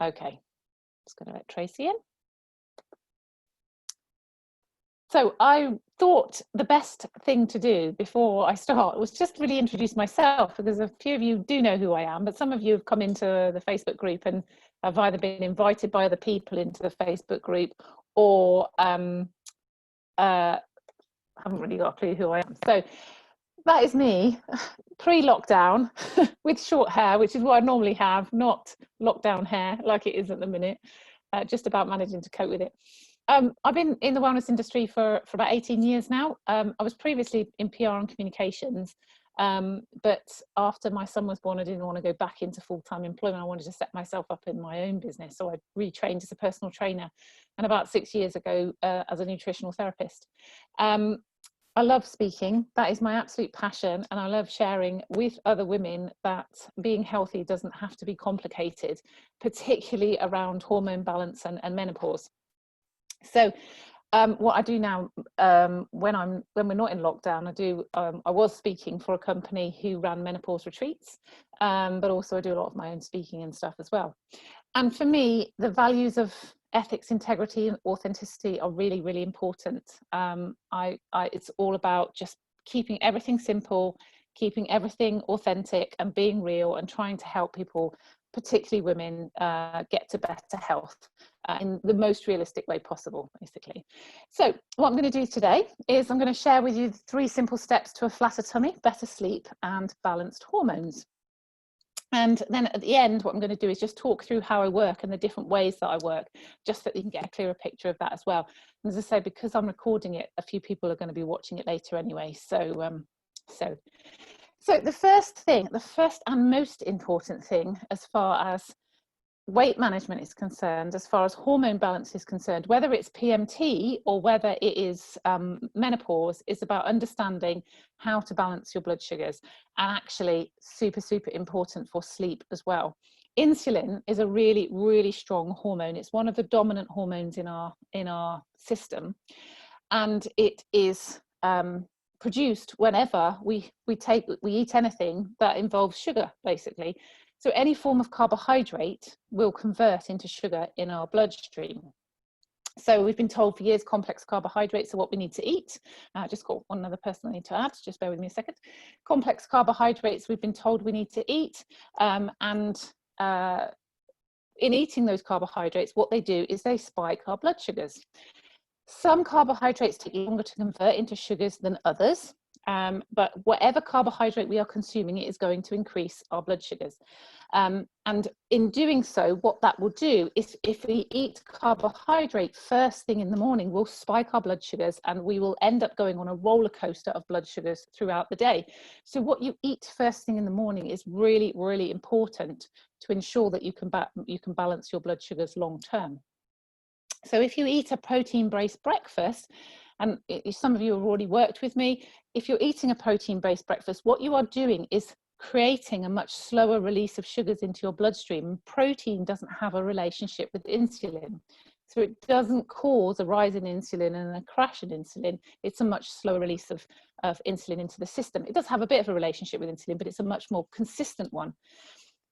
Okay, just going to let Tracy in. So I thought the best thing to do before I start was just really introduce myself, because a few of you do know who I am, but some of you have come into the Facebook group and have either been invited by other people into the Facebook group or haven't really got a clue who I am. So that is me pre-lockdown with short hair, which is what I normally have, not lockdown hair like it is at the minute, just about managing to cope with it. I've been in the wellness industry for about 18 years now. I was previously in PR and communications, but after my son was born, I didn't want to go back into full-time employment. I wanted to set myself up in my own business. So I retrained as a personal trainer, and about 6 years ago as a nutritional therapist. I love speaking. That is my absolute passion, and I love sharing with other women that being healthy doesn't have to be complicated, particularly around hormone balance and menopause. So what I do now, when we're not in lockdown, I was speaking for a company who ran menopause retreats, but also I do a lot of my own speaking and stuff as well. And for me, the values of ethics, integrity, and authenticity are really, really important. It's all about just keeping everything simple, keeping everything authentic, and being real, and trying to help people, particularly women, get to better health in the most realistic way possible, basically. So what I'm going to do today is I'm going to share with you 3 simple steps to a flatter tummy, better sleep, and balanced hormones. And then at the end, what I'm going to do is just talk through how I work and the different ways that I work, just so that you can get a clearer picture of that as well. And as I say, because I'm recording it, a few people are going to be watching it later anyway. So the first and most important thing, as far as weight management is concerned, as far as hormone balance is concerned, whether it's PMT or whether it is menopause, is about understanding how to balance your blood sugars, and actually super, super important for sleep as well. Insulin is a really, really strong hormone. It's one of the dominant hormones in our system, and it is produced whenever we eat anything that involves sugar, basically. So any form of carbohydrate will convert into sugar in our bloodstream. So we've been told for years complex carbohydrates are what we need to eat. Just got one other person I need to add, just bear with me a second. Complex carbohydrates we've been told we need to eat, and in eating those carbohydrates, what they do is they spike our blood sugars. Some carbohydrates take longer to convert into sugars than others. But whatever carbohydrate we are consuming, it is going to increase our blood sugars. And in doing so, what that will do is, if we eat carbohydrate first thing in the morning, we'll spike our blood sugars, and we will end up going on a roller coaster of blood sugars throughout the day. So what you eat first thing in the morning is really, really important to ensure that you can balance your blood sugars long term. So if you eat a protein-based breakfast, and some of you have already worked with me, if you're eating a protein-based breakfast, what you are doing is creating a much slower release of sugars into your bloodstream. Protein doesn't have a relationship with insulin, so it doesn't cause a rise in insulin and a crash in insulin. It's a much slower release of insulin into the system. It does have a bit of a relationship with insulin, but it's a much more consistent one.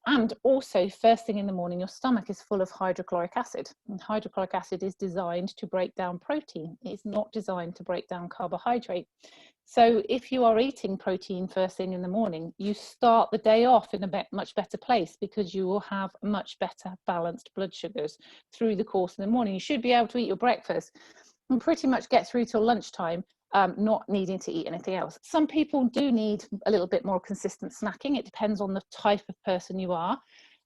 And also, first thing in the morning, your stomach is full of hydrochloric acid. And hydrochloric acid is designed to break down protein. It's not designed to break down carbohydrate. So if you are eating protein first thing in the morning, you start the day off in a much better place, because you will have much better balanced blood sugars through the course of the morning. You should be able to eat your breakfast and pretty much get through till lunchtime, not needing to eat anything else. Some people do need a little bit more consistent snacking. It depends on the type of person you are.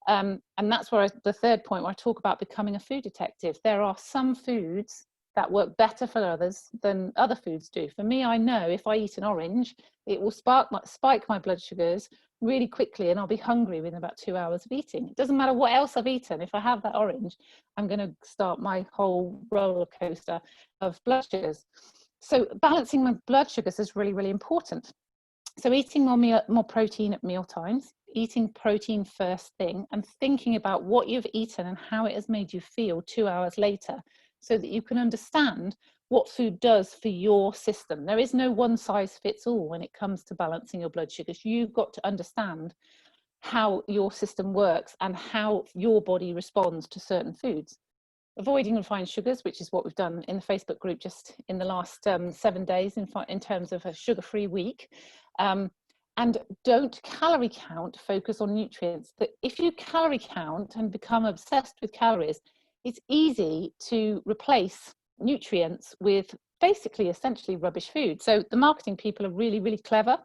And that's where the third point, where I talk about becoming a food detective. There are some foods that work better for others than other foods do. For me, I know if I eat an orange, it will spike my blood sugars really quickly, and I'll be hungry within about 2 hours of eating. It doesn't matter what else I've eaten. If I have that orange, I'm going to start my whole roller coaster of blood sugars. So balancing my blood sugars is really, really important. So eating more protein at meal times, eating protein first thing, and thinking about what you've eaten and how it has made you feel 2 hours later, so that you can understand what food does for your system. There is no one size fits all when it comes to balancing your blood sugars. You've got to understand how your system works and how your body responds to certain foods. Avoiding refined sugars, which is what we've done in the Facebook group just in the last 7 days in terms of a sugar-free week. And don't calorie count, focus on nutrients. That if you calorie count and become obsessed with calories, it's easy to replace nutrients with basically essentially rubbish food. So the marketing people are really, really clever.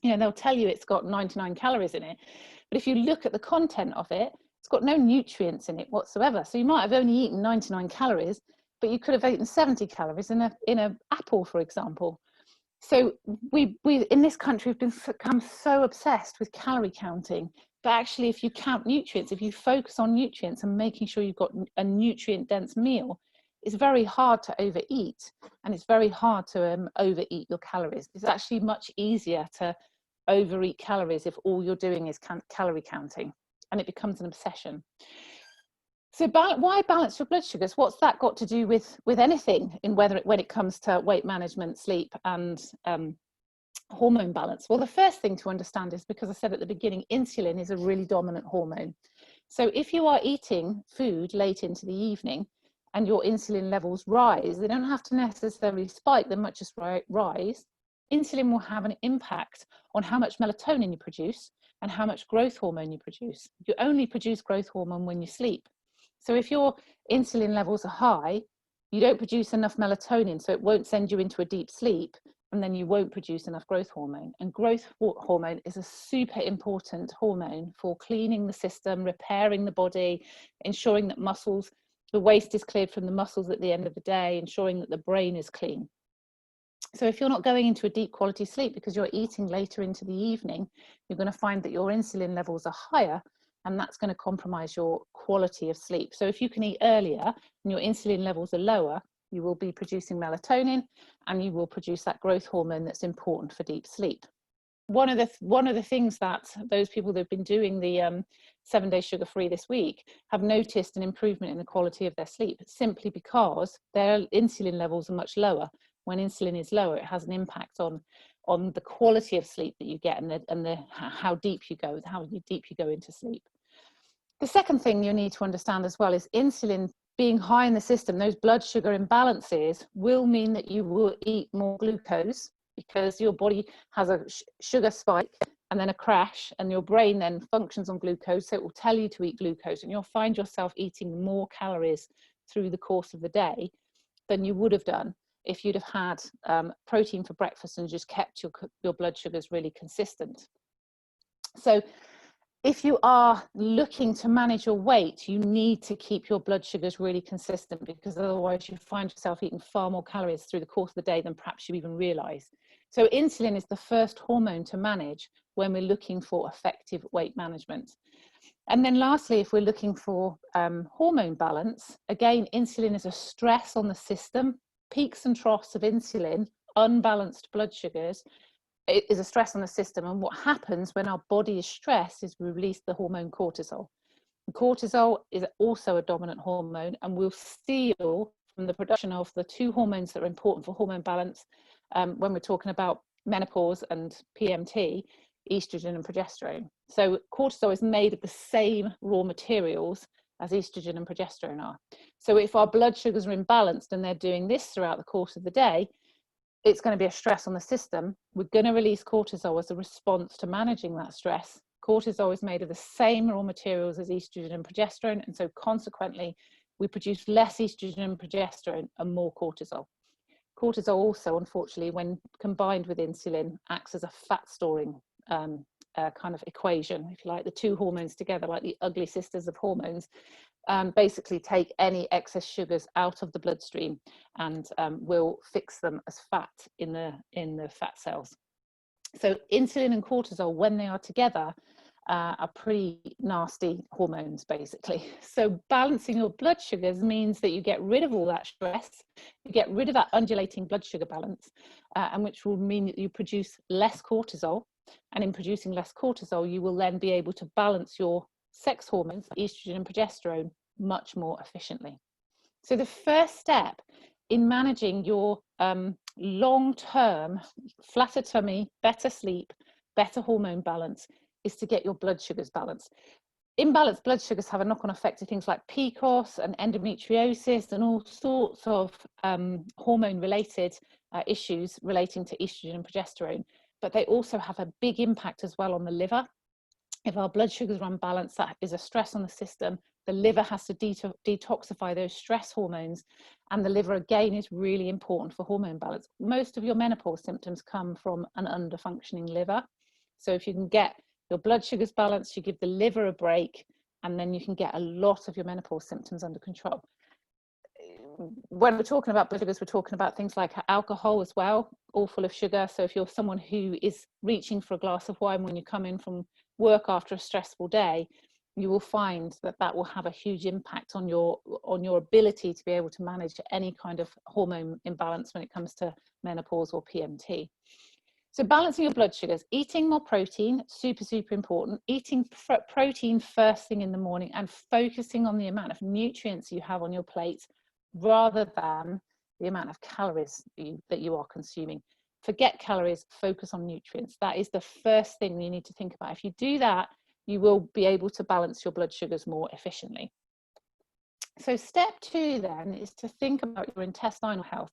You know, they'll tell you it's got 99 calories in it, but if you look at the content of it, it's got no nutrients in it whatsoever. So you might have only eaten 99 calories, but you could have eaten 70 calories in a apple, for example. So we in this country have become so obsessed with calorie counting, but actually if you count nutrients, if you focus on nutrients and making sure you've got a nutrient dense meal, it's very hard to overeat, and it's very hard to overeat your calories. It's actually much easier to overeat calories if all you're doing is calorie counting, and it becomes an obsession. So why balance your blood sugars? What's that got to do with anything when it comes to weight management, sleep, and hormone balance? Well, the first thing to understand is, because I said at the beginning, insulin is a really dominant hormone. So if you are eating food late into the evening and your insulin levels rise, they don't have to necessarily spike, they might just rise. Insulin will have an impact on how much melatonin you produce and how much growth hormone you produce. You only produce growth hormone when you sleep. So if your insulin levels are high, you don't produce enough melatonin, so it won't send you into a deep sleep, and then you won't produce enough growth hormone. And growth hormone is a super important hormone for cleaning the system, repairing the body, ensuring that the waste is cleared from the muscles at the end of the day, ensuring that the brain is clean. So if you're not going into a deep quality sleep because you're eating later into the evening, you're going to find that your insulin levels are higher, and that's going to compromise your quality of sleep. So if you can eat earlier and your insulin levels are lower, you will be producing melatonin, and you will produce that growth hormone that's important for deep sleep. One of the things that those people that have been doing the 7 days sugar-free this week have noticed an improvement in the quality of their sleep, simply because their insulin levels are much lower. When insulin is lower, it has an impact on the quality of sleep that you get, and how deep you go into sleep. The second thing you need to understand as well is insulin being high in the system, those blood sugar imbalances will mean that you will eat more glucose, because your body has a sugar spike and then a crash, and your brain then functions on glucose, so it will tell you to eat glucose, and you'll find yourself eating more calories through the course of the day than you would have done if you'd have had protein for breakfast and just kept your blood sugars really consistent. So if you are looking to manage your weight, you need to keep your blood sugars really consistent, because otherwise you find yourself eating far more calories through the course of the day than perhaps you even realize. So insulin is the first hormone to manage when we're looking for effective weight management. And then lastly, if we're looking for hormone balance, again, insulin is a stress on the system. Peaks and troughs of insulin, unbalanced blood sugars, it is a stress on the system. And what happens when our body is stressed is we release the hormone cortisol. And cortisol is also a dominant hormone, and will steal from the production of the two hormones that are important for hormone balance when we're talking about menopause and PMT, estrogen and progesterone. So cortisol is made of the same raw materials as estrogen and progesterone are. So if our blood sugars are imbalanced and they're doing this throughout the course of the day, it's going to be a stress on the system. We're going to release cortisol as a response to managing that stress. Cortisol is made of the same raw materials as estrogen and progesterone, and so consequently we produce less estrogen and progesterone and more cortisol. Cortisol also, unfortunately, when combined with insulin, acts as a fat storing kind of equation, if you like. The two hormones together, like the ugly sisters of hormones, basically take any excess sugars out of the bloodstream and will fix them as fat in the fat cells. So insulin and cortisol, when they are together, are pretty nasty hormones, basically. So balancing your blood sugars means that you get rid of all that stress, you get rid of that undulating blood sugar balance, and which will mean that you produce less cortisol. And in producing less cortisol, you will then be able to balance your sex hormones, estrogen and progesterone, much more efficiently. So the first step in managing your long-term flatter tummy, better sleep, better hormone balance is to get your blood sugars balanced. Imbalanced blood sugars have a knock-on effect to things like PCOS and endometriosis and all sorts of hormone-related issues relating to estrogen and progesterone. But they also have a big impact as well on the liver. If our blood sugars are unbalanced, that is a stress on the system. The liver has to detoxify those stress hormones, and the liver again is really important for hormone balance. Most of your menopause symptoms come from an under-functioning liver. So if you can get your blood sugars balanced, you give the liver a break, and then you can get a lot of your menopause symptoms under control. When we're talking about blood sugars, we're talking about things like alcohol as well, all full of sugar. So if you're someone who is reaching for a glass of wine when you come in from work after a stressful day, you will find that that will have a huge impact on your ability to be able to manage any kind of hormone imbalance when it comes to menopause or PMT. So balancing your blood sugars, eating more protein, super, super important. Eating protein first thing in the morning and focusing on the amount of nutrients you have on your plate rather than the amount of calories that you are consuming. Forget calories, focus on nutrients. That is the first thing you need to think about. If you do that, you will be able to balance your blood sugars more efficiently. So step 2 then is to think about your intestinal health.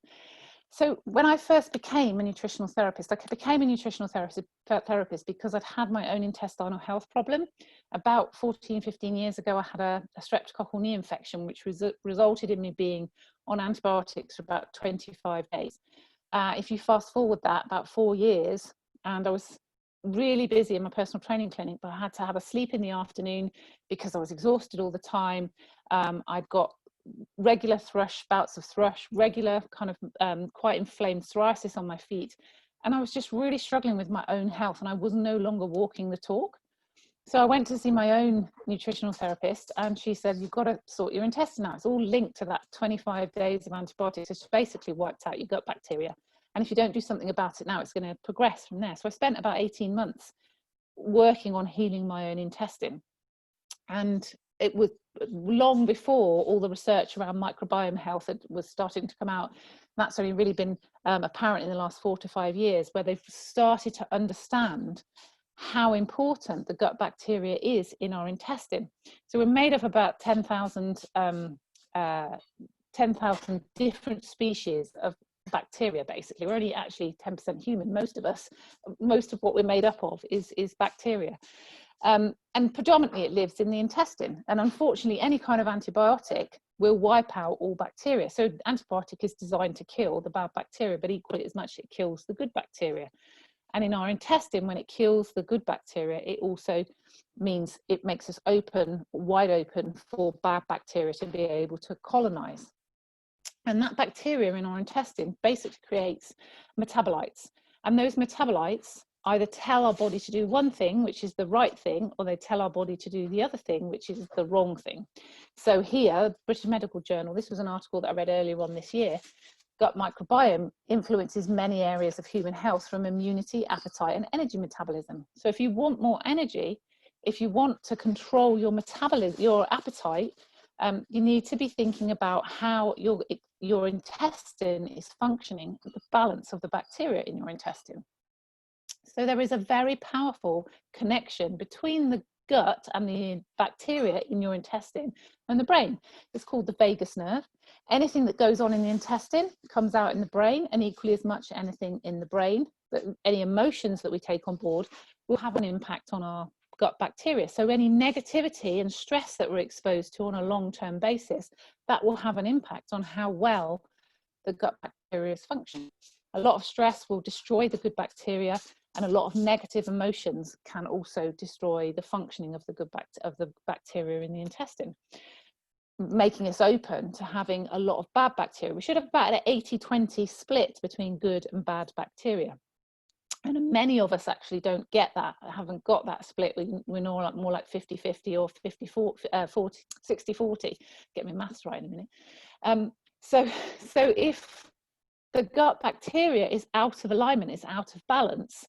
So when I first became a nutritional therapist, I became a nutritional therapist because I'd had my own intestinal health problem. About 14, 15 years ago, I had a streptococcal knee infection, which resulted in me being on antibiotics for about 25 days. If you fast forward that, about 4 years, and I was really busy in my personal training clinic, but I had to have a sleep in the afternoon because I was exhausted all the time. I'd got regular bouts of thrush, regular kind of quite inflamed psoriasis on my feet. And I was just really struggling with my own health, and I was no longer walking the talk. So I went to see my own nutritional therapist, and she said, you've got to sort your intestine out. It's all linked to that 25 days of antibiotics. It's basically wiped out your gut bacteria. And if you don't do something about it now, it's going to progress from there. So I spent about 18 months working on healing my own intestine. And it was long before all the research around microbiome health was starting to come out. That's only really been apparent in the last 4 to 5 years, where they've started to understand how important the gut bacteria is in our intestine. So we're made of about 10,000 different species of bacteria. Basically, we're only actually 10% human. Most of us, most of what we're made up of is bacteria. And predominantly it lives in the intestine, and unfortunately any kind of antibiotic will wipe out all bacteria. So antibiotic is designed to kill the bad bacteria, but equally as much it kills the good bacteria. And in our intestine, when it kills the good bacteria, it also means it makes us wide open for bad bacteria to be able to colonize. And that bacteria in our intestine basically creates metabolites, and those metabolites either tell our body to do one thing, which is the right thing, or they tell our body to do the other thing, which is the wrong thing. So here, British Medical Journal, this was an article that I read earlier on this year, gut microbiome influences many areas of human health, from immunity, appetite, and energy metabolism. So if you want more energy, if you want to control your metabolism, your appetite, you need to be thinking about how your intestine is functioning, the balance of the bacteria in your intestine. So there is a very powerful connection between the gut and the bacteria in your intestine and the brain. It's called the vagus nerve. Anything that goes on in the intestine comes out in the brain, and equally as much anything in the brain, that any emotions that we take on board will have an impact on our gut bacteria. So any negativity and stress that we're exposed to on a long-term basis, that will have an impact on how well the gut bacteria is functioning. A lot of stress will destroy the good bacteria, and a lot of negative emotions can also destroy the functioning of the good bacteria in the intestine, making us open to having a lot of bad bacteria. We should have about an 80-20 split between good and bad bacteria. And many of us actually don't get that, haven't got that split. We're more like 50-50 or 60-40. Get my maths right in a minute. So if the gut bacteria is out of alignment, is out of balance,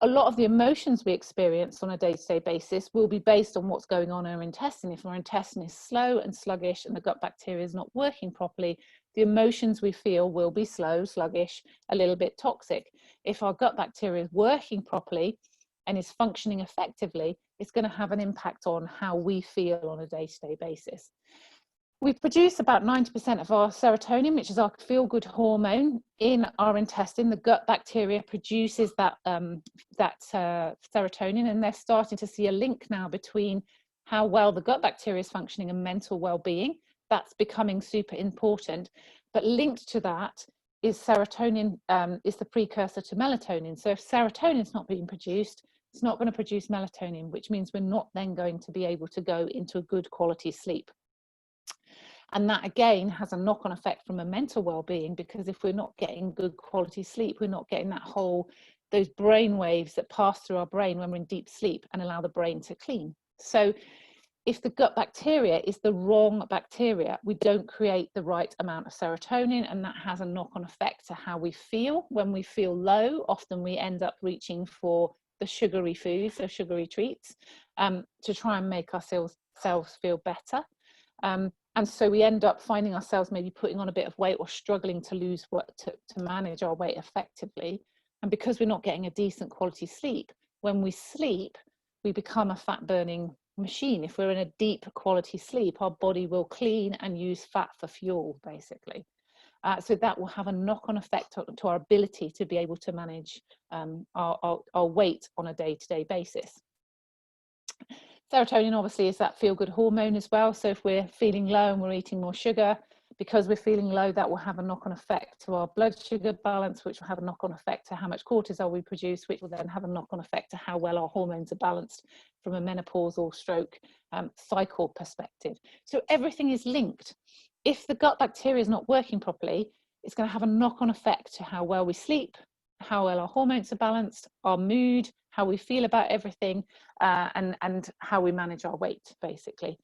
a lot of the emotions we experience on a day-to-day basis will be based on what's going on in our intestine. If our intestine is slow and sluggish and the gut bacteria is not working properly, the emotions we feel will be slow, sluggish, a little bit toxic. If our gut bacteria is working properly, and is functioning effectively, it's going to have an impact on how we feel on a day-to-day basis. We produce about 90% of our serotonin, which is our feel-good hormone, in our intestine. The gut bacteria produces that, serotonin, and they're starting to see a link now between how well the gut bacteria is functioning and mental well-being. That's becoming super important. But linked to that is serotonin, is the precursor to melatonin. So if serotonin is not being produced, it's not going to produce melatonin, which means we're not then going to be able to go into a good quality sleep. And that again has a knock-on effect from a mental well-being, because if we're not getting good quality sleep, we're not getting those brain waves that pass through our brain when we're in deep sleep and allow the brain to clean. So if the gut bacteria is the wrong bacteria, we don't create the right amount of serotonin, and that has a knock-on effect to how we feel. When we feel low, often we end up reaching for the sugary foods or sugary treats to try and make ourselves feel better. And so we end up finding ourselves maybe putting on a bit of weight or struggling to lose to manage our weight effectively. And because we're not getting a decent quality sleep, when we sleep, we become a fat burning machine. If we're in a deep quality sleep, our body will clean and use fat for fuel, basically. So that will have a knock-on effect to our ability to be able to manage our weight on a day-to-day basis. Serotonin obviously is that feel-good hormone as well. So if we're feeling low and we're eating more sugar, because we're feeling low, that will have a knock-on effect to our blood sugar balance, which will have a knock-on effect to how much cortisol we produce, which will then have a knock-on effect to how well our hormones are balanced from a menopausal stroke cycle perspective. So everything is linked. If the gut bacteria is not working properly, it's going to have a knock-on effect to how well we sleep, how well our hormones are balanced, our mood, how we feel about everything, and how we manage our weight, basically.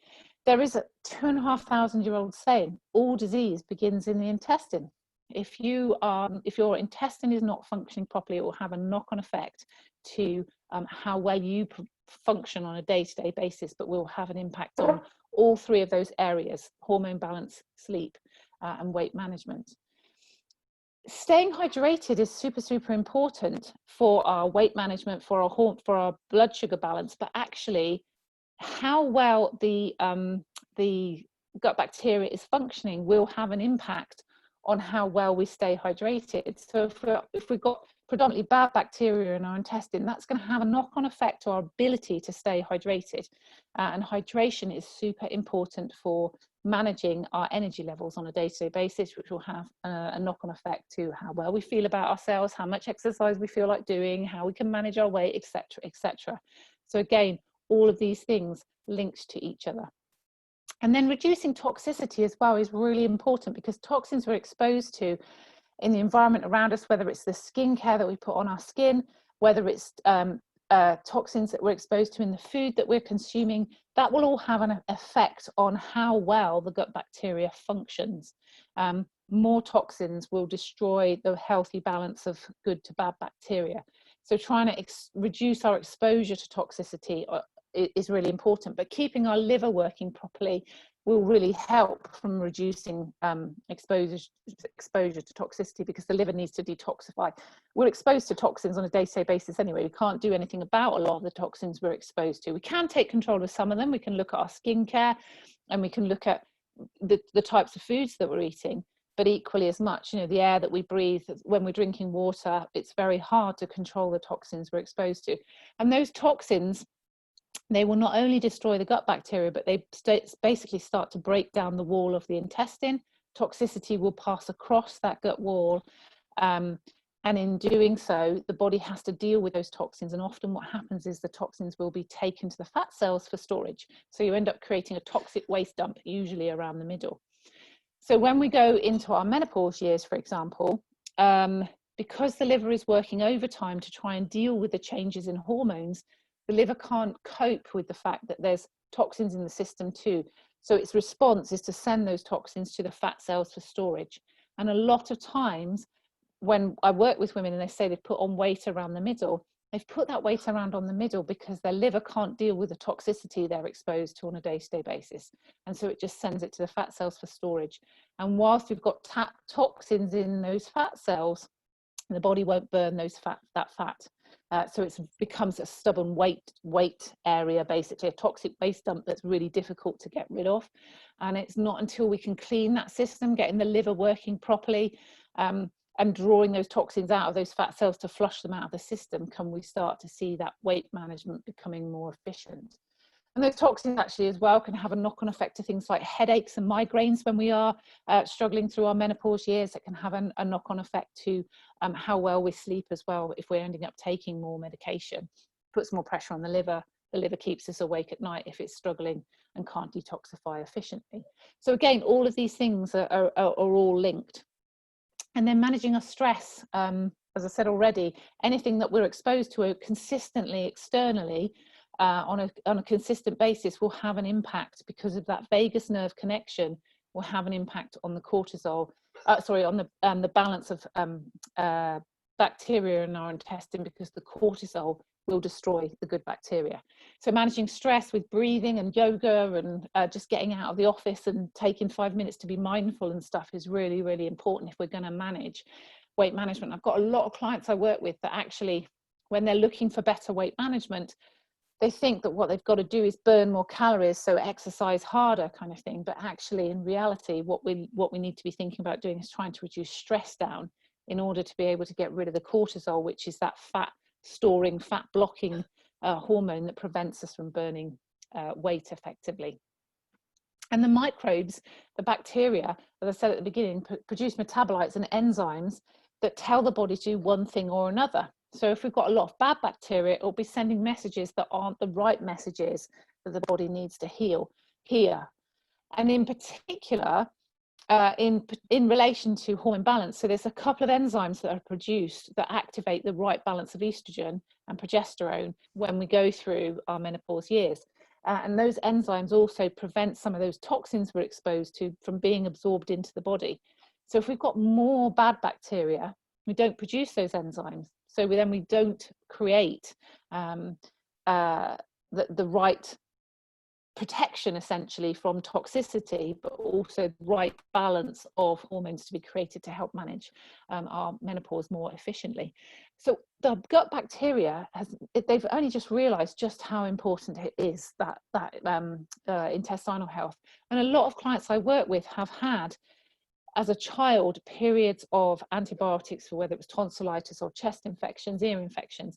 There is a 2,500-year-old saying, all disease begins in the intestine. If your intestine is not functioning properly, it will have a knock-on effect to how well you function on a day-to-day basis, but will have an impact on all three of those areas: hormone balance, sleep, and weight management. Staying hydrated is super important for our weight management, for our blood sugar balance, but actually how well the gut bacteria is functioning will have an impact on how well we stay hydrated. So if we've got predominantly bad bacteria in our intestine, that's going to have a knock-on effect to our ability to stay hydrated. And hydration is super important for managing our energy levels on a day-to-day basis, which will have a knock-on effect to how well we feel about ourselves, how much exercise we feel like doing, how we can manage our weight, etc., etc. So again, all of these things linked to each other. And then reducing toxicity as well is really important, because toxins we're exposed to in the environment around us, whether it's the skincare that we put on our skin, whether it's toxins that we're exposed to in the food that we're consuming, that will all have an effect on how well the gut bacteria functions. More toxins will destroy the healthy balance of good to bad bacteria. So trying to reduce our exposure to toxicity is really important, but keeping our liver working properly will really help from reducing exposure to toxicity, because the liver needs to detoxify. We're exposed to toxins on a day-to-day basis anyway. We can't do anything about a lot of the toxins we're exposed to. We can take control of some of them. We can look at our skincare, and we can look at the types of foods that we're eating, but equally as much, you know, the air that we breathe, when we're drinking water, it's very hard to control the toxins we're exposed to. And those toxins, they will not only destroy the gut bacteria, but they basically start to break down the wall of the intestine. Toxicity will pass across that gut wall, and in doing so, the body has to deal with those toxins, and often what happens is the toxins will be taken to the fat cells for storage. So you end up creating a toxic waste dump, usually around the middle. So when we go into our menopause years, for example, because the liver is working overtime to try and deal with the changes in hormones, the liver can't cope with the fact that there's toxins in the system too. So its response is to send those toxins to the fat cells for storage. And a lot of times when I work with women and they say they've put on weight around the middle, they've put that weight around on the middle because their liver can't deal with the toxicity they're exposed to on a day-to-day basis. And so it just sends it to the fat cells for storage. And whilst we've got toxins in those fat cells, the body won't burn that fat. So it becomes a stubborn weight area, basically a toxic waste dump that's really difficult to get rid of. And it's not until we can clean that system, getting the liver working properly, and drawing those toxins out of those fat cells to flush them out of the system, can we start to see that weight management becoming more efficient. And those toxins actually as well can have a knock-on effect to things like headaches and migraines when we are struggling through our menopause years. It can have a knock-on effect to how well we sleep as well. If we're ending up taking more medication, puts more pressure on the liver. The liver keeps us awake at night if it's struggling and can't detoxify efficiently. So again, all of these things are all linked. And then managing our stress, as I said already, anything that we're exposed to consistently externally on a consistent basis will have an impact, because of that vagus nerve connection will have an impact on the cortisol, on the balance of bacteria in our intestine, because the cortisol will destroy the good bacteria. So managing stress with breathing and yoga and just getting out of the office and taking 5 minutes to be mindful and stuff is really, really important if we're going to manage weight management. I've got a lot of clients I work with that actually, when they're looking for better weight management, they think that what they've got to do is burn more calories, so exercise harder kind of thing. But actually, in reality, what we need to be thinking about doing is trying to reduce stress down in order to be able to get rid of the cortisol, which is that fat storing, fat blocking hormone that prevents us from burning weight effectively. And the microbes, the bacteria, as I said at the beginning, produce metabolites and enzymes that tell the body to do one thing or another. So if we've got a lot of bad bacteria, it'll be sending messages that aren't the right messages that the body needs to hear. And in particular, in relation to hormone balance, so there's a couple of enzymes that are produced that activate the right balance of estrogen and progesterone when we go through our menopause years. And those enzymes also prevent some of those toxins we're exposed to from being absorbed into the body. So if we've got more bad bacteria, we don't produce those enzymes. So we don't create the right protection essentially from toxicity, but also the right balance of hormones to be created to help manage our menopause more efficiently. So the gut bacteria, they've only just realized just how important it is, that intestinal health. And a lot of clients I work with have had, as a child, periods of antibiotics for whether it was tonsillitis or chest infections, ear infections.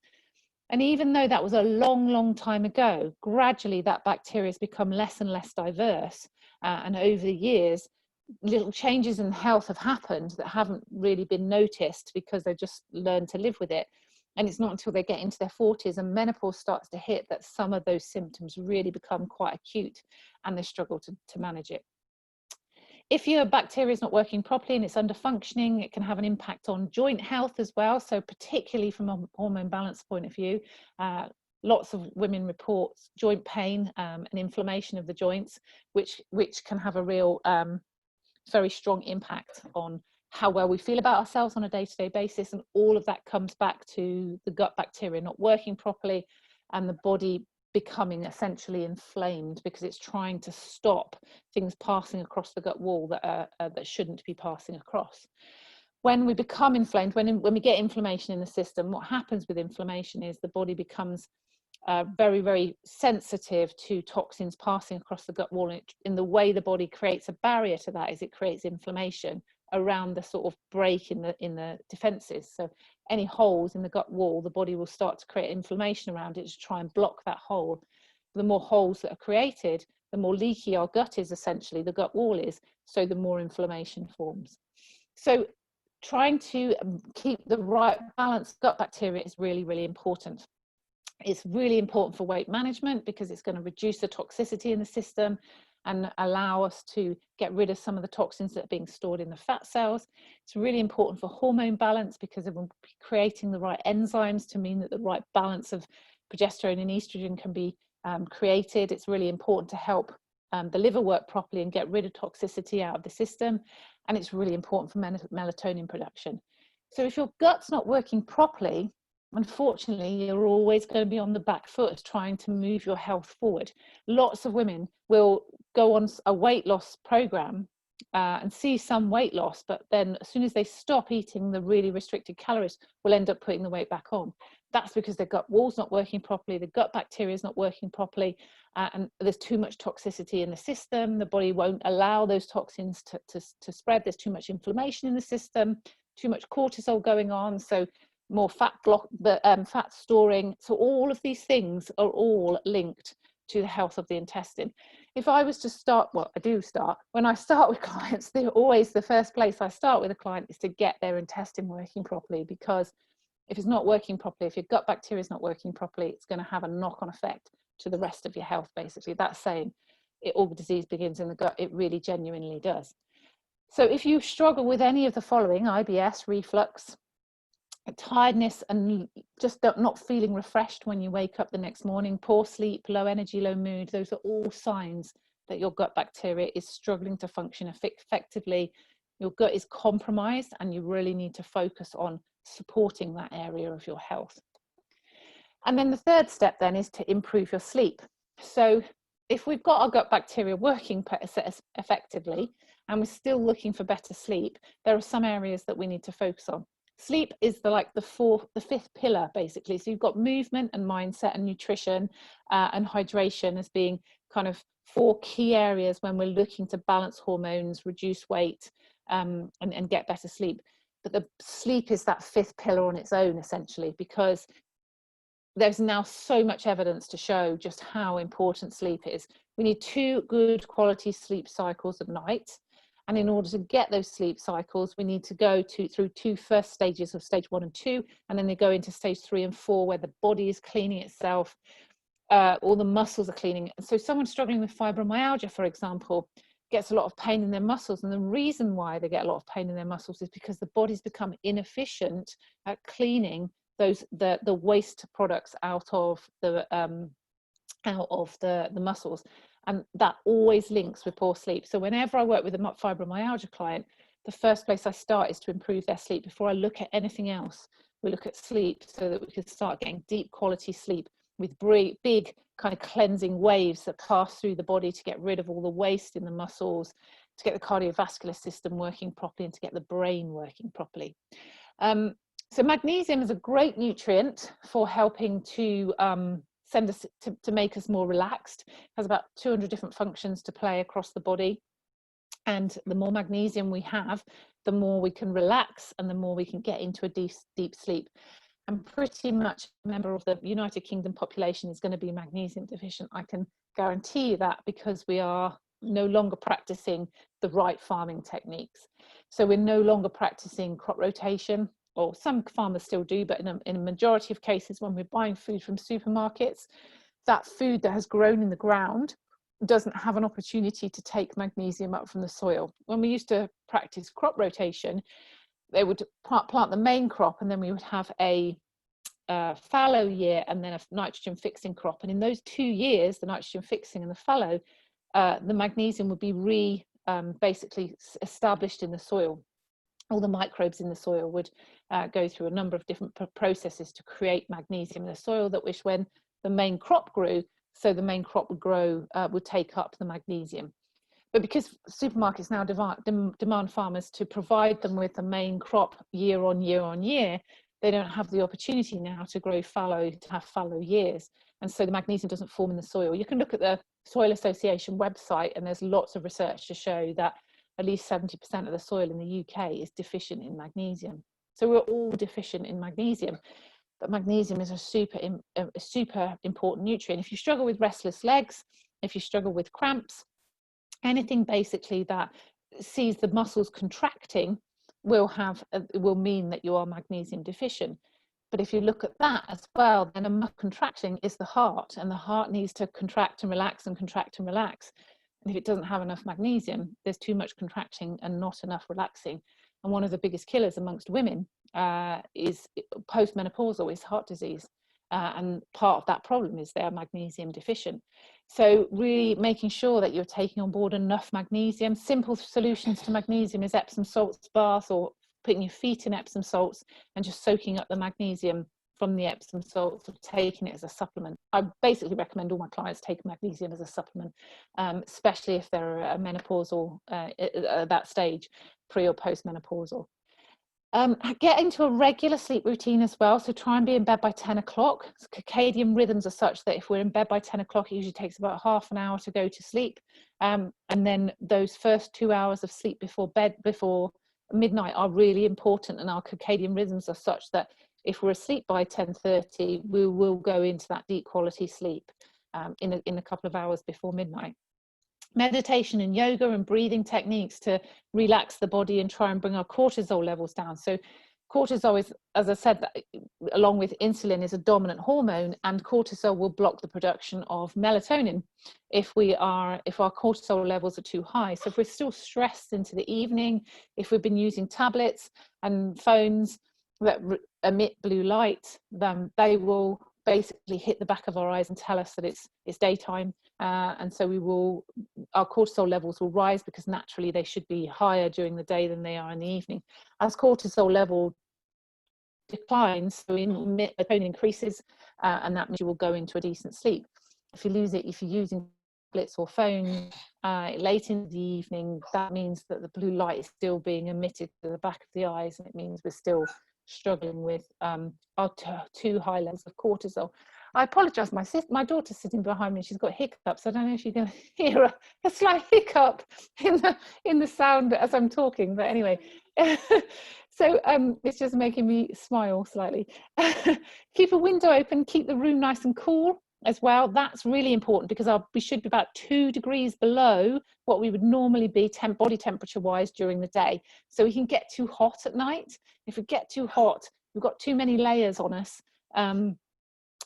And even though that was a long, long time ago, gradually that bacteria has become less and less diverse. And over the years, little changes in health have happened that haven't really been noticed because they've just learned to live with it. And it's not until they get into their 40s and menopause starts to hit that some of those symptoms really become quite acute and they struggle to manage it. If your bacteria is not working properly and it's under functioning, it can have an impact on joint health as well. So particularly from a hormone balance point of view, lots of women report joint pain and inflammation of the joints, which can have a real, very strong impact on how well we feel about ourselves on a day-to-day basis. And all of that comes back to the gut bacteria not working properly and the body becoming essentially inflamed because it's trying to stop things passing across the gut wall that shouldn't be passing across. When we become inflamed, when we get inflammation in the system, what happens with inflammation is the body becomes very, very sensitive to toxins passing across the gut wall. In the way the body creates a barrier to that is it creates inflammation around the sort of break in the defenses. So any holes in the gut wall, the body will start to create inflammation around it to try and block that hole. The more holes that are created, the more leaky our gut is, essentially, the gut wall is, so the more inflammation forms. So trying to keep the right balance of gut bacteria is really, really important. It's really important for weight management because it's going to reduce the toxicity in the system and allow us to get rid of some of the toxins that are being stored in the fat cells. It's really important for hormone balance because of creating the right enzymes to mean that the right balance of progesterone and estrogen can be created. It's really important to help the liver work properly and get rid of toxicity out of the system. And it's really important for melatonin production. So if your gut's not working properly, unfortunately, you're always going to be on the back foot trying to move your health forward. Lots of women will go on a weight loss program and see some weight loss, but then as soon as they stop eating the really restricted calories, will end up putting the weight back on That's because their gut wall's not working properly, the gut bacteria is not working properly, and there's too much toxicity in the system. The body won't allow those toxins to spread. There's too much inflammation in the system, too much cortisol going on, so more fat fat storing. So all of these things are all linked to the health of the intestine. If I was to start, well, I do start, when I start with clients, they're always the first place I start with a client is to get their intestine working properly, because if it's not working properly, if your gut bacteria is not working properly, it's going to have a knock-on effect to the rest of your health, basically. That's saying all disease begins in the gut. It really genuinely does. So if you struggle with any of the following, IBS, reflux, tiredness, and just not feeling refreshed when you wake up the next morning, poor sleep, low energy, low mood, those are all signs that your gut bacteria is struggling to function effectively. Your gut is compromised, and you really need to focus on supporting that area of your health. And then the third step then is to improve your sleep. So if we've got our gut bacteria working effectively and we're still looking for better sleep, there are some areas that we need to focus on. Sleep is the fifth pillar, basically. So you've got movement and mindset and nutrition and hydration as being kind of 4 key areas when we're looking to balance hormones, reduce weight, and get better sleep. But the sleep is that 5th pillar on its own, essentially, because there's now so much evidence to show just how important sleep is. We need 2 good quality sleep cycles at night. And in order to get those sleep cycles, we need to go through 2 first stages of stage 1 and 2, and then they go into stage 3 and 4, where the body is cleaning itself, all the muscles are cleaning. So someone struggling with fibromyalgia, for example, gets a lot of pain in their muscles, and the reason why they get a lot of pain in their muscles is because the body's become inefficient at cleaning the waste products out of the muscles, and that always links with poor sleep. So whenever I work with a fibromyalgia client, the first place I start is to improve their sleep. Before I look at anything else, we look at sleep so that we can start getting deep quality sleep with big kind of cleansing waves that pass through the body to get rid of all the waste in the muscles, to get the cardiovascular system working properly, and to get the brain working properly. So magnesium is a great nutrient for helping to send us to make us more relaxed. It has about 200 different functions to play across the body. And the more magnesium we have, the more we can relax and the more we can get into a deep sleep. And pretty much a member of the United Kingdom population is going to be magnesium deficient. I can guarantee you that, because we are no longer practicing the right farming techniques. So we're no longer practicing crop rotation, or some farmers still do, but in a majority of cases, when we're buying food from supermarkets, that food that has grown in the ground doesn't have an opportunity to take magnesium up from the soil. When we used to practice crop rotation, they would plant the main crop, and then we would have a fallow year and then a nitrogen fixing crop. And in those 2 years, the nitrogen fixing and the fallow, the magnesium would be basically established in the soil. All the microbes in the soil would go through a number of different processes to create magnesium in the soil, that which when the main crop grew, so the main crop would grow, would take up the magnesium. But because supermarkets now demand farmers to provide them with the main crop year on year, they don't have the opportunity now to grow fallow, to have fallow years. And so the magnesium doesn't form in the soil. You can look at the Soil Association website, and there's lots of research to show that at least 70% of the soil in the UK is deficient in magnesium. So we're all deficient in magnesium. But magnesium is a super important nutrient. If you struggle with restless legs, if you struggle with cramps, anything basically that sees the muscles contracting will mean that you are magnesium deficient. But if you look at that as well, then a muscle contracting is the heart, and the heart needs to contract and relax and contract and relax. And if it doesn't have enough magnesium, there's too much contracting and not enough relaxing. And one of the biggest killers amongst women is postmenopausal, is heart disease. And part of that problem is they're magnesium deficient. So really making sure that you're taking on board enough magnesium. Simple solutions to magnesium is Epsom salts bath, or putting your feet in Epsom salts and just soaking up the magnesium from the Epsom salts, or taking it as a supplement. I basically recommend all my clients take magnesium as a supplement, especially if they're menopausal at that stage, pre or post-menopausal. Get into a regular sleep routine as well. So try and be in bed by 10 o'clock. Circadian rhythms are such that if we're in bed by 10 o'clock, it usually takes about half an hour to go to sleep. And then those first 2 hours of sleep before midnight are really important. And our circadian rhythms are such that if we're asleep by 10:30, we will go into that deep quality sleep in a couple of hours before midnight. Meditation and yoga and breathing techniques to relax the body and try and bring our cortisol levels down. So cortisol is, as I said, along with insulin, is a dominant hormone, and cortisol will block the production of melatonin if our cortisol levels are too high. So if we're still stressed into the evening, if we've been using tablets and phones that emit blue light, then they will basically hit the back of our eyes and tell us that it's daytime, and so our cortisol levels will rise, because naturally they should be higher during the day than they are in the evening. As cortisol level declines, so melatonin increases, and that means you will go into a decent sleep. If you're using tablets or phones late in the evening, that means that the blue light is still being emitted to the back of the eyes, and it means we're still struggling with our too high levels of cortisol. I apologize, my daughter's sitting behind me, she's got hiccups. I don't know if you can hear a slight hiccup in the sound as I'm talking, but anyway. So it's just making me smile slightly. Keep a window open, keep the room nice and cool as well. That's really important, because we should be about 2 degrees below what we would normally be body temperature wise during the day, so we can get too hot at night. If we get too hot, we've got too many layers on us,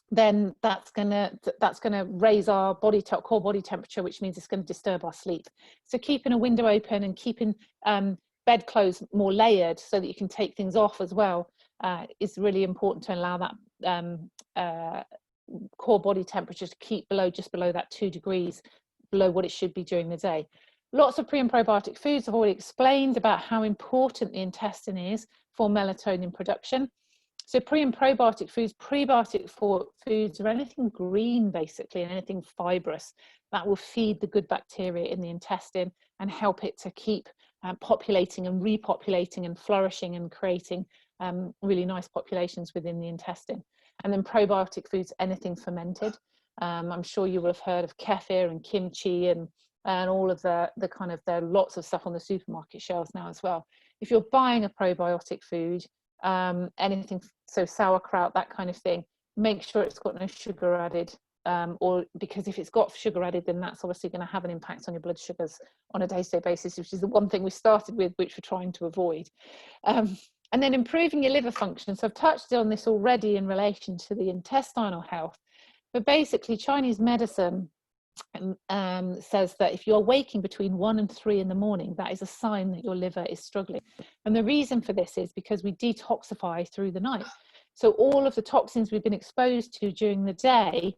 then that's gonna raise our core body temperature, which means it's going to disturb our sleep. So keeping a window open and keeping bed clothes more layered so that you can take things off as well is really important to allow that core body temperature to keep just below that 2 degrees below what it should be during the day. Lots of pre and probiotic foods. I've already explained about how important the intestine is for melatonin production. So pre and probiotic foods, prebiotic foods are anything green basically, and anything fibrous that will feed the good bacteria in the intestine and help it to keep populating and repopulating and flourishing and creating really nice populations within the intestine. And then probiotic foods, anything fermented. I'm sure you will have heard of kefir and kimchi and all of there are lots of stuff on the supermarket shelves now as well. If you're buying a probiotic food, anything, so sauerkraut, that kind of thing, make sure it's got no sugar added, because if it's got sugar added, then that's obviously going to have an impact on your blood sugars on a day-to-day basis, which is the one thing we started with, which we're trying to avoid. And then improving your liver function. So I've touched on this already in relation to the intestinal health, but basically Chinese medicine says that if you're waking between 1 and 3 in the morning, that is a sign that your liver is struggling. And the reason for this is because we detoxify through the night. So all of the toxins we've been exposed to during the day,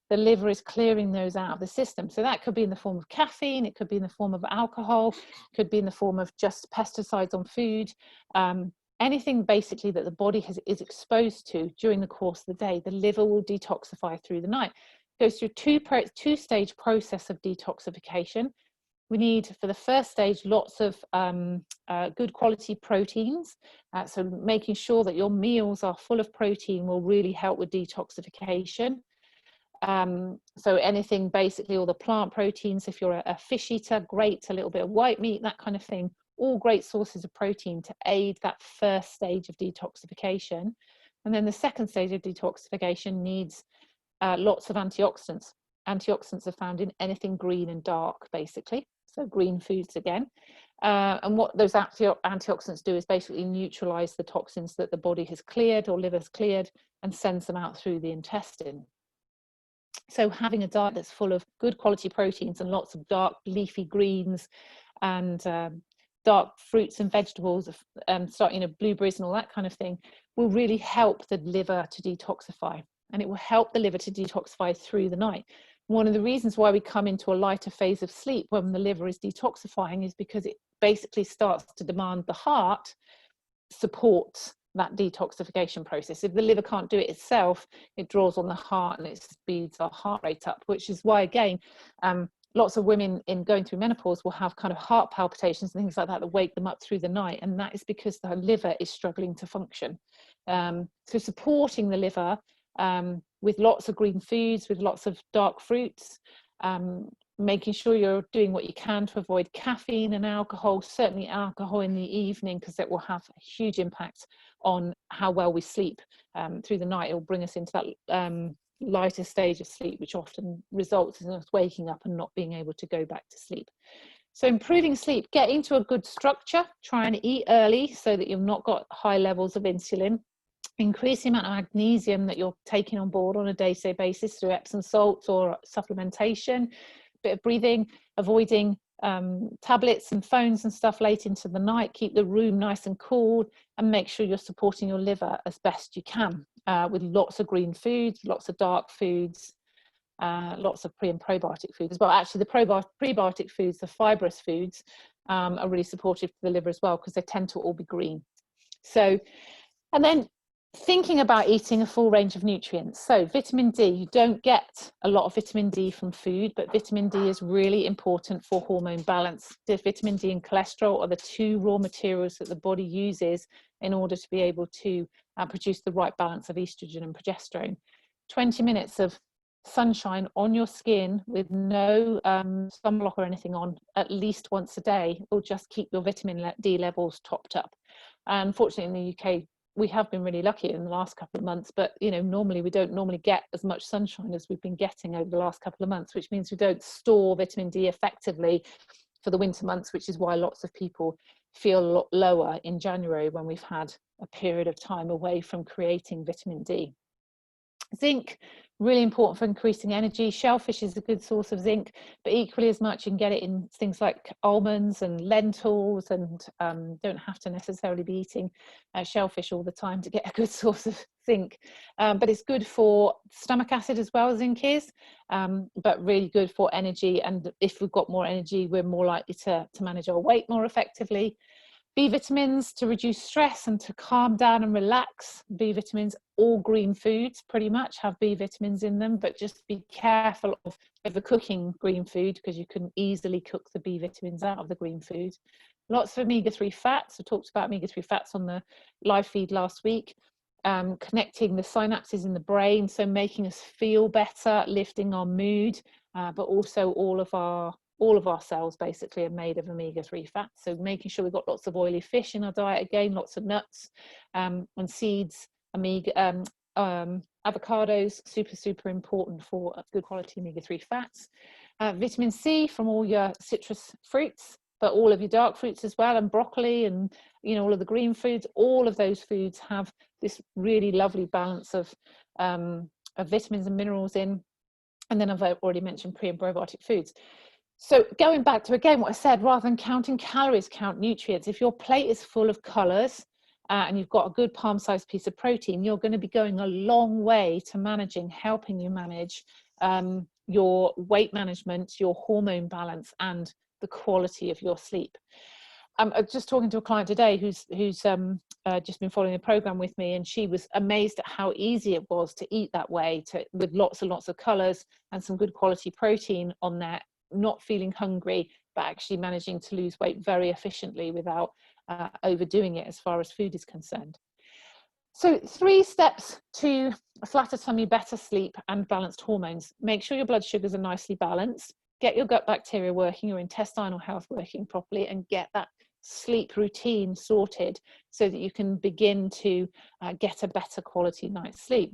the liver is clearing those out of the system. So that could be in the form of caffeine, it could be in the form of alcohol, it could be in the form of just pesticides on food, anything basically that the body is exposed to during the course of the day, the liver will detoxify through the night. It goes through two-stage process of detoxification. We need, for the first stage, lots of good quality proteins. So making sure that your meals are full of protein will really help with detoxification. So anything, basically all the plant proteins, if you're a fish eater, great, a little bit of white meat, that kind of thing, all great sources of protein to aid that first stage of detoxification. And then the second stage of detoxification needs lots of antioxidants. Antioxidants are found in anything green and dark, basically, so green foods again. And what those antioxidants do is basically neutralize the toxins that the body has cleared or liver's cleared and sends them out through the intestine. So having a diet that's full of good quality proteins and lots of dark leafy greens and dark fruits and vegetables, blueberries and all that kind of thing, will really help the liver to detoxify, and it will help the liver to detoxify through the night. One of the reasons why we come into a lighter phase of sleep when the liver is detoxifying is because it basically starts to demand the heart supports that detoxification process. If the liver can't do it itself, it draws on the heart and it speeds our heart rate up, which is why, again, lots of women in going through menopause will have kind of heart palpitations and things like that that wake them up through the night, and that is because the liver is struggling to function. So supporting the liver with lots of green foods, with lots of dark fruits, making sure you're doing what you can to avoid caffeine and alcohol, certainly alcohol in the evening, because it will have a huge impact on how well we sleep through the night. It will bring us into that lighter stage of sleep, which often results in us waking up and not being able to go back to sleep. So improving sleep, get into a good structure, try and eat early so that you've not got high levels of insulin. Increase the amount of magnesium that you're taking on board on a day-to-day basis through Epsom salts or supplementation. Bit of breathing, avoiding tablets and phones and stuff late into the night. Keep the room nice and cool, and make sure you're supporting your liver as best you can with lots of green foods, lots of dark foods, lots of pre and probiotic foods as well. Actually, the prebiotic foods, the fibrous foods, are really supportive to the liver as well, because they tend to all be green. So, and then thinking about eating a full range of nutrients. So vitamin D, you don't get a lot of vitamin D from food, but vitamin D is really important for hormone balance. The vitamin D and cholesterol are the two raw materials that the body uses in order to be able to produce the right balance of estrogen and progesterone. 20 minutes of sunshine on your skin with no sunblock or anything on at least once a day will just keep your vitamin D levels topped up. Unfortunately, in the UK, we have been really lucky in the last couple of months, but normally we don't normally get as much sunshine as we've been getting over the last couple of months, which means we don't store vitamin D effectively for the winter months, which is why lots of people feel a lot lower in January when we've had a period of time away from creating vitamin D. Zinc, really important for increasing energy. Shellfish is a good source of zinc, but equally as much you can get it in things like almonds and lentils, and don't have to necessarily be eating shellfish all the time to get a good source of zinc. But it's good for stomach acid as well, zinc is, but really good for energy. And if we've got more energy, we're more likely to manage our weight more effectively. B vitamins to reduce stress and to calm down and relax. B vitamins, all green foods pretty much have B vitamins in them, but just be careful of overcooking green food, because you can easily cook the B vitamins out of the green food. Lots of omega-3 fats. I talked about omega-3 fats on the live feed last week. Connecting the synapses in the brain, so making us feel better, lifting our mood, but also all of our cells basically are made of omega-3 fats. So making sure we've got lots of oily fish in our diet, again, lots of nuts and seeds, avocados, super important for good quality omega-3 fats. Vitamin C from all your citrus fruits, but all of your dark fruits as well, and broccoli, and all of the green foods. All of those foods have this really lovely balance of vitamins and minerals in. And then I've already mentioned pre and probiotic foods. So going back to, again, what I said, rather than counting calories, count nutrients. If your plate is full of colours and you've got a good palm-sized piece of protein, you're going to be going a long way to helping you manage your weight management, your hormone balance, and the quality of your sleep. I'm just talking to a client today who's just been following the program with me, and she was amazed at how easy it was to eat that way, with lots and lots of colours and some good quality protein on there, not feeling hungry, but actually managing to lose weight very efficiently without overdoing it as far as food is concerned. So 3 steps to a flatter tummy, better sleep, and balanced hormones. Make sure your blood sugars are nicely balanced. Get your gut bacteria working, your intestinal health working properly, and get that sleep routine sorted so that you can begin to get a better quality night's sleep.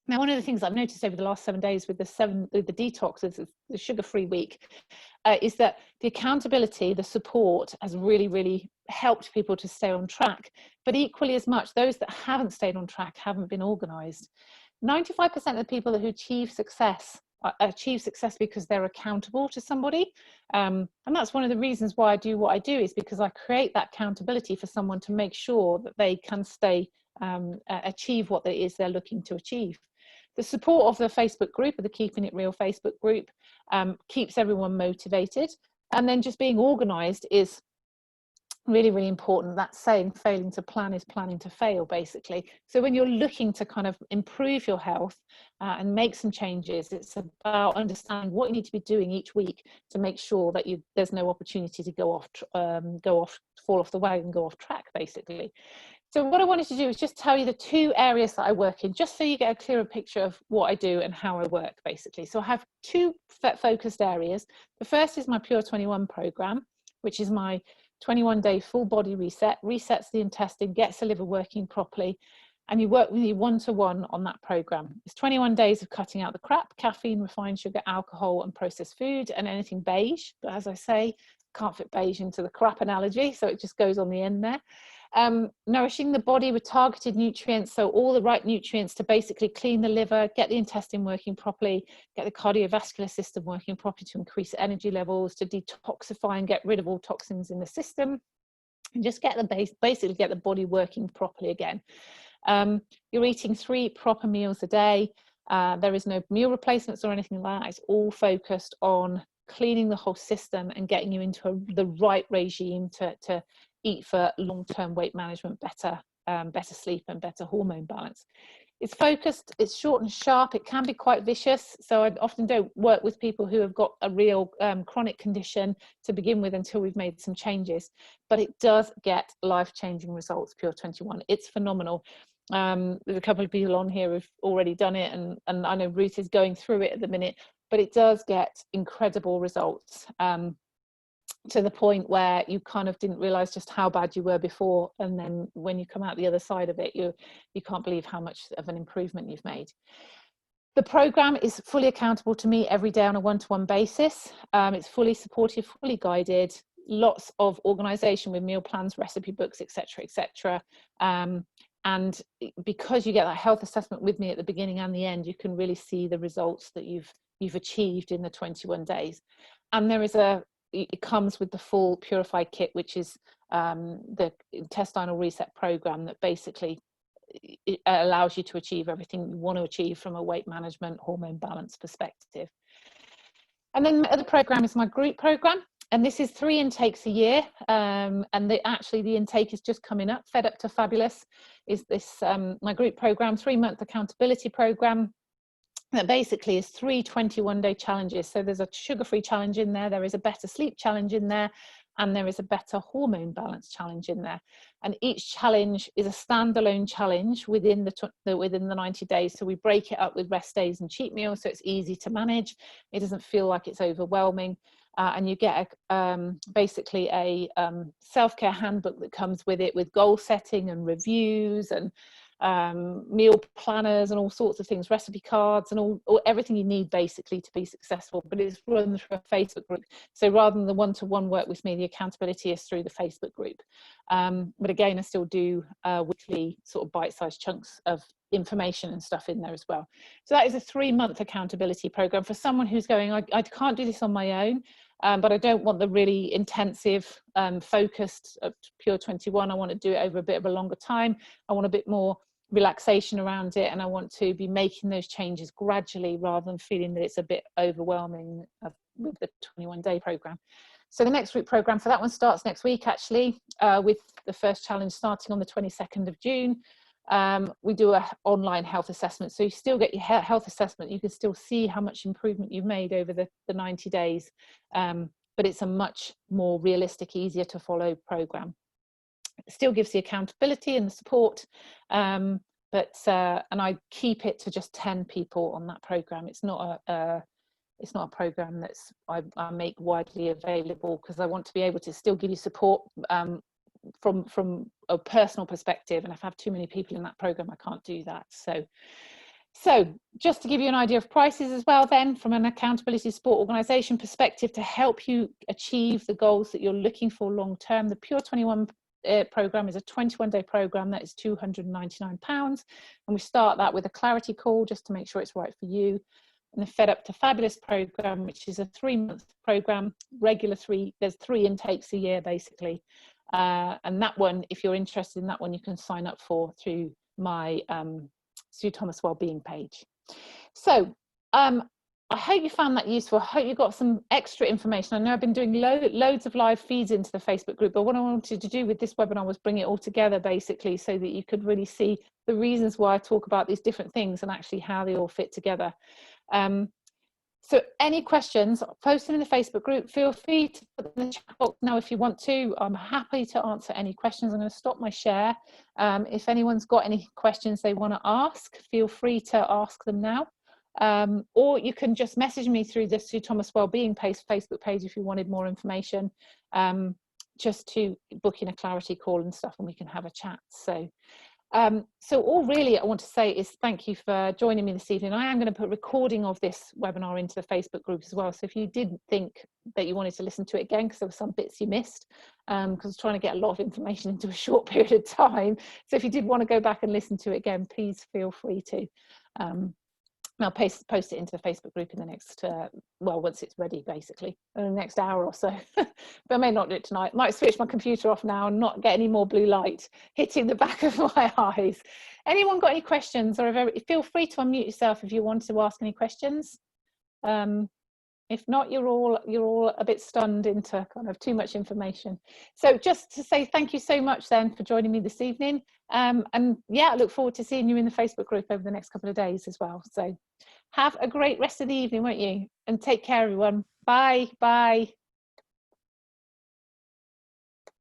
Now, one of the things I've noticed over the last 7 days with the detox, the sugar-free week, is that the accountability, the support has really helped people to stay on track. But equally as much, those that haven't stayed on track haven't been organised. 95% of the people who achieve success because they're accountable to somebody. And that's one of the reasons why I do what I do, is because I create that accountability for someone to make sure that they can achieve what it is they're looking to achieve. The support of the Facebook group, of the Keeping It Real Facebook group, keeps everyone motivated. And then just being organised is Really, really important. That saying, failing to plan is planning to fail, basically. So when you're looking to kind of improve your health and make some changes, it's about understanding what you need to be doing each week to make sure that there's no opportunity to go off, fall off the wagon, go off track, basically. So what I wanted to do is just tell you the 2 areas that I work in, just so you get a clearer picture of what I do and how I work, basically. So I have 2 focused areas. The first is my Pure 21 program, which is my 21-day full body reset, resets the intestine, gets the liver working properly, and you work with me one-to-one on that program. It's 21 days of cutting out the crap, caffeine, refined sugar, alcohol, and processed food, and anything beige. But as I say, can't fit beige into the crap analogy, so it just goes on the end there. Nourishing the body with targeted nutrients, so all the right nutrients to basically clean the liver, get the intestine working properly, get the cardiovascular system working properly to increase energy levels, to detoxify and get rid of all toxins in the system, and just get basically get the body working properly again. You're eating 3 proper meals a day. There is no meal replacements or anything like that. It's all focused on cleaning the whole system and getting you into the right regime to eat for long-term weight management, better sleep and better hormone balance. It's focused, it's short and sharp. It can be quite vicious, so I often don't work with people who have got a real chronic condition to begin with until we've made some changes, but it does get life-changing results, Pure 21. It's phenomenal. There's a couple of people on here who've already done it, and I know Ruth is going through it at the minute, but it does get incredible results, to the point where you kind of didn't realize just how bad you were before, and then when you come out the other side of it, you can't believe how much of an improvement you've made. The program is fully accountable to me every day on a one-to-one basis. It's fully supportive, fully guided, lots of organization with meal plans, recipe books, etc., etc. And because you get that health assessment with me at the beginning and the end, you can really see the results that you've achieved in the 21 days. And it comes with the full Purify kit, which is the intestinal reset program that basically it allows you to achieve everything you want to achieve from a weight management, hormone balance perspective. And then the other program is my group program, and this is 3 intakes a year, and actually the intake is just coming up. Fed Up to Fabulous is this my group program, 3-month accountability program that basically is 3 21-day challenges. So there's a sugar-free challenge in there, there is a better sleep challenge in there, and there is a better hormone balance challenge in there. And each challenge is a standalone challenge within the 90 days. So we break it up with rest days and cheat meals, so it's easy to manage. It doesn't feel like it's overwhelming. And you get basically a self-care handbook that comes with it, with goal setting and reviews and meal planners and all sorts of things, recipe cards and all everything you need basically to be successful. But it's run through a Facebook group, so rather than the one-to-one work with me, the accountability is through the Facebook group. But again, I still do weekly sort of bite-sized chunks of information and stuff in there as well. So that is a 3-month accountability program for someone who's going, I can't do this on my own, but I don't want the really intensive focused Pure 21. I want to do it over a bit of a longer time. I want a bit more relaxation around it, and I want to be making those changes gradually rather than feeling that it's a bit overwhelming with the 21-day program. So the next group program for that one starts next week, actually, with the first challenge starting on the 22nd of June. We do an online health assessment, so you still get your health assessment. You can still see how much improvement you've made over the 90 days, but it's a much more realistic, easier to follow program. It still gives the accountability and the support, and I keep it to just 10 people on that program. It's not a program that's I make widely available, because I want to be able to still give you support from a personal perspective, and if I have too many people in that program, I can't do that. So just to give you an idea of prices as well, then, from an accountability support organisation perspective, to help you achieve the goals that you're looking for long term, the Pure 21 program is a 21-day program that is £299, and we start that with a clarity call just to make sure it's right for you. And the Fed Up to Fabulous program, which is a 3-month program, there's 3 intakes a year basically, and that one, if you're interested in that one, you can sign up through my Thomas Wellbeing page. So I hope you found that useful. I hope you got some extra information. I know I've been doing loads of live feeds into the Facebook group, but what I wanted to do with this webinar was bring it all together, basically, so that you could really see the reasons why I talk about these different things and actually how they all fit together. So any questions, post them in the Facebook group. Feel free to put them in the chat box now if you want to. I'm happy to answer any questions. I'm going to stop my share. If anyone's got any questions they want to ask, feel free to ask them now. Or you can just message me through the Thomas Wellbeing Facebook page if you wanted more information, just to book in a clarity call and stuff, and we can have a chat. So all really I want to say is thank you for joining me this evening. I am going to put a recording of this webinar into the Facebook group as well. So if you did think that you wanted to listen to it again, because there were some bits you missed, because I was trying to get a lot of information into a short period of time. So if you did want to go back and listen to it again, please feel free to. I'll post it into the Facebook group in the next, well, once it's ready, basically, in the next hour or so. But I may not do it tonight. Might switch my computer off now and not get any more blue light hitting the back of my eyes. Anyone got any questions? Or feel free to unmute yourself if you want to ask any questions. If not, you're all a bit stunned into kind of too much information. So just to say thank you so much then for joining me this evening. And yeah, I look forward to seeing you in the Facebook group over the next couple of days as well. So have a great rest of the evening, won't you? And take care, everyone. Bye. Bye.